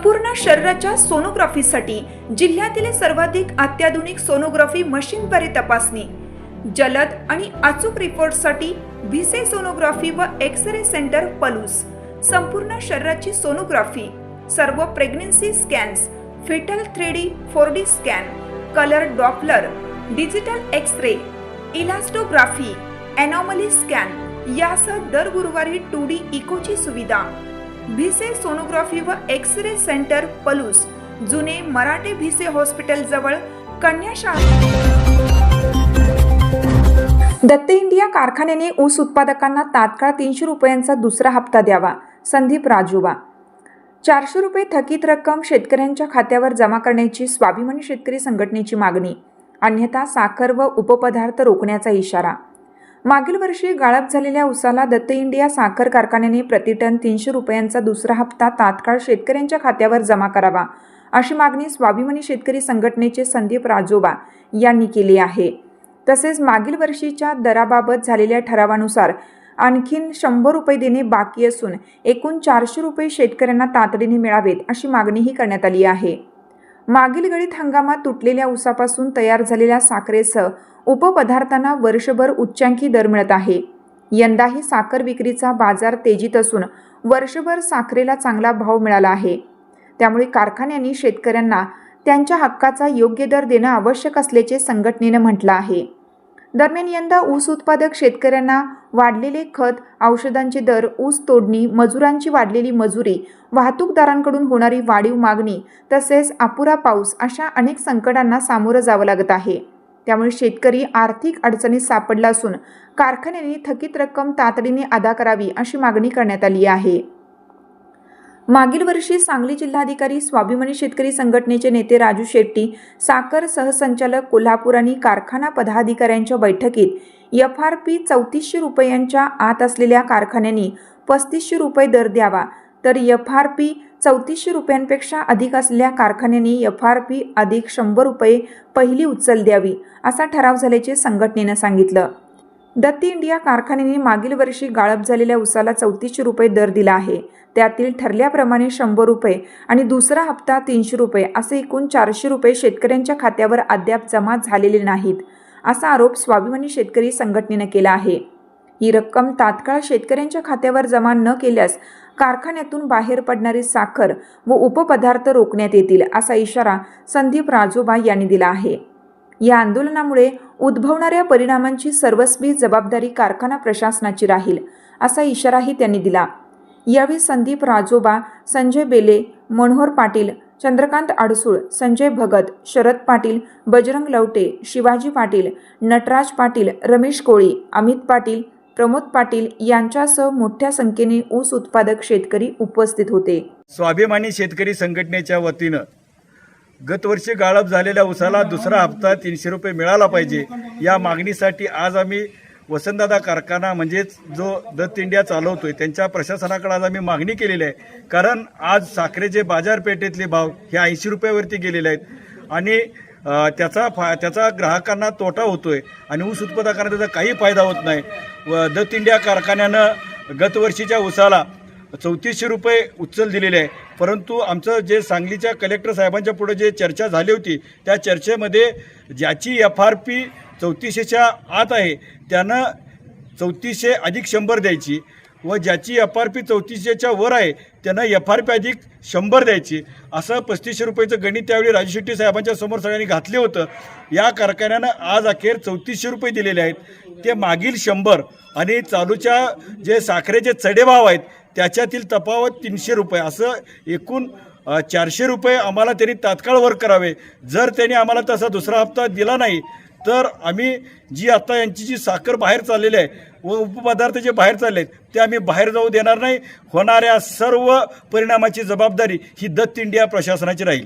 संपूर्ण शरीराच्या सोनोग्राफीसाठी जिल्ह्यातील सर्वाधिक अत्याधुनिक सोनोग्राफी मशीनद्वारे तपासणी, जलद आणि अचूक रिपोर्टसाठी भिसे सोनोग्राफी व एक्स-रे सेंटर पलूस, संपूर्ण शरीराची सोनोग्राफी, सर्व pregnancy scans, fetal 3D 4D scan, colour Doppler, digital X-ray, elastography, anomaly scan यासह दर गुरुवारी 2D इकोची सुविधा। भिसे सोनोग्राफी व एक्स-रे सेंटर पलूस, जुने मराठे भिसे हॉस्पिटल जवळ, कन्या शाळा। दत्त इंडिया कारखान्याने ऊस उत्पादकांना तात्काळ 300 रुपयांचा दुसरा हप्ता द्यावा। संदीप राजोबा। 400 रुपये थकीत रक्कम शेतकऱ्यांच्या खात्यावर जमा करण्याची स्वाभिमानी शेतकरी संघटनेची मागणी, अन्यथा साखर व उपपदार्थ रोखण्याचा इशारा। मागील वर्षी गाळप झालेल्या ऊसाला दत्त इंडिया साखर कारखान्याने प्रतिटन 300 रुपयांचा दुसरा हप्ता तात्काळ शेतकऱ्यांच्या खात्यावर जमा करावा, अशी मागणी स्वाभिमानी शेतकरी संघटनेचे संदीप राजोबा यांनी केली आहे। तसेच मागील वर्षीच्या दराबाबत झालेल्या ठरावानुसार आणखीन 100 रुपये देणे बाकी असून एकूण 400 रुपये शेतकऱ्यांना तातडीने मिळावेत, अशी मागणीही करण्यात आली आहे। मागील गळीत हंगामात तुटलेल्या ऊसापासून तयार झालेल्या साखरेसह उपपदार्थांना वर्षभर उच्चांकी दर मिळत आहे। यंदाही साखर विक्रीचा बाजार तेजीत असून वर्षभर साखरेला चांगला भाव मिळाला आहे। त्यामुळे कारखान्यांनी शेतकऱ्यांना त्यांच्या हक्काचा योग्य दर देणं आवश्यक असल्याचे संघटनेनं म्हटलं आहे। दरम्यान यंदा ऊस उत्पादक शेतकऱ्यांना वाढलेले खत, औषधांचे दर, ऊस तोडणी, मजुरांची वाढलेली मजुरी, वाहतूकदारांकडून होणारी वाढीव मागणी तसेच अपुरा पाऊस अशा अनेक संकटांना सामोरं जावं लागत आहे। त्यामुळे शेतकरी आर्थिक अडचणीत सापडला असून कारखान्यांनी थकीत रक्कम तातडीने अदा करावी, अशी मागणी करण्यात आली आहे। मागील वर्षी सांगली जिल्हाधिकारी स्वाभिमानी शेतकरी संघटनेचे नेते राजू शेट्टी, साखर सहसंचालक कोल्हापूर आणि कारखाना पदाधिकाऱ्यांच्या बैठकीत FRP 3400 रुपयांच्या आत असलेल्या कारखान्यांनी 3500 रुपये दर द्यावा, तर FRP 3400 रुपयांपेक्षा अधिक असलेल्या कारखान्यांनी FRP अधिक 100 रुपये पहिली उचल द्यावी, असा ठराव झाल्याचे संघटनेनं सांगितलं। दत्त इंडिया कारखान्याने मागील वर्षी गाळप झालेल्या ऊसाला 3400 रुपये दर दिला आहे। त्यातील ठरल्याप्रमाणे 100 रुपये आणि दुसरा हप्ता 300 रुपये असे एकूण 400 रुपये शेतकऱ्यांच्या खात्यावर अद्याप जमा झालेले नाहीत, असा आरोप स्वाभिमानी शेतकरी संघटनेनं केला आहे। ही रक्कम तात्काळ शेतकऱ्यांच्या खात्यावर जमा न केल्यास कारखान्यातून बाहेर पडणारी साखर व उपपदार्थ रोखण्यात येतील, असा इशारा संदीप राजोबा यांनी दिला आहे। या आंदोलनामुळे उद्भवणाऱ्या परिणामांची सर्वस्वी जबाबदारी कारखाना प्रशासनाची राहील, असा इशाराही त्यांनी दिला। यावेळी संदीप राजोबा, संजय बेले, मनोहर पाटील, चंद्रकांत अडसूळ, संजय भगत, शरद पाटील, बजरंग लवटे, शिवाजी पाटील, नटराज पाटील, रमेश कोळी, अमित पाटील, प्रमोद पाटील यांच्यासह मोठ्या संख्येने ऊस उत्पादक शेतकरी उपस्थित होते। स्वाभिमानी शेतकरी संघटनेच्या वतीनं गतवर्षी गाळप झालेल्या ऊसाला दुसरा हप्ता 300 रुपये मिळाला पाहिजे, या मागणीसाठी आज आम्ही वसंतदादा कारखाना म्हणजेच जो दत्त इंडिया चालवतोय त्यांच्या प्रशासनाकडे आज आम्ही मागणी केलेली आहे। कारण आज साखरेचे बाजारपेठेतले भाव हे 80 रुपयावरती गेलेले आहेत आणि त्याचा ग्राहकांना तोटा होतोय आणि ऊस उत्पादकांना त्याचा काही फायदा होत नाही। व दत्त इंडिया कारखान्यानं गतवर्षीच्या ऊसाला 3400 रुपये उचल दिलेले आहे, परंतु आमचं जे सांगलीच्या कलेक्टर साहेबांच्या पुढे जे चर्चा झाली होती त्या चर्चेमध्ये ज्याची FRP 3400च्या आत आहे त्यानं 3400 अधिक 100 द्यायची व ज्याची FRP 3400च्या वर आहे त्यानं FRP अधिक 100 द्यायची, असं 3500 रुपयाचं गणित त्यावेळी राजू शेट्टी साहेबांच्या समोर सगळ्यांनी घातले होतं। या कारखान्यानं आज अखेर 3400 रुपये दिलेले आहेत, ते मागील 100 आणि चालूच्या जे साखरेचे चढेभाव आहेत त्याच्यातील तफावत 300 रुपये, असं एकूण 400 रुपये आम्हाला त्यांनी तात्काळ वर करावे। जर त्यांनी आम्हाला तसा दुसरा हप्ता दिला नाही तर आम्ही जी आता यांची जी साखर बाहेर चाललेली आहे व उपपदार्थ जे बाहेर चालले आहेत ते आम्ही बाहेर जाऊ देणार नाही। होणाऱ्या सर्व परिणामाची जबाबदारी ही दत्त इंडिया प्रशासनाची राहील।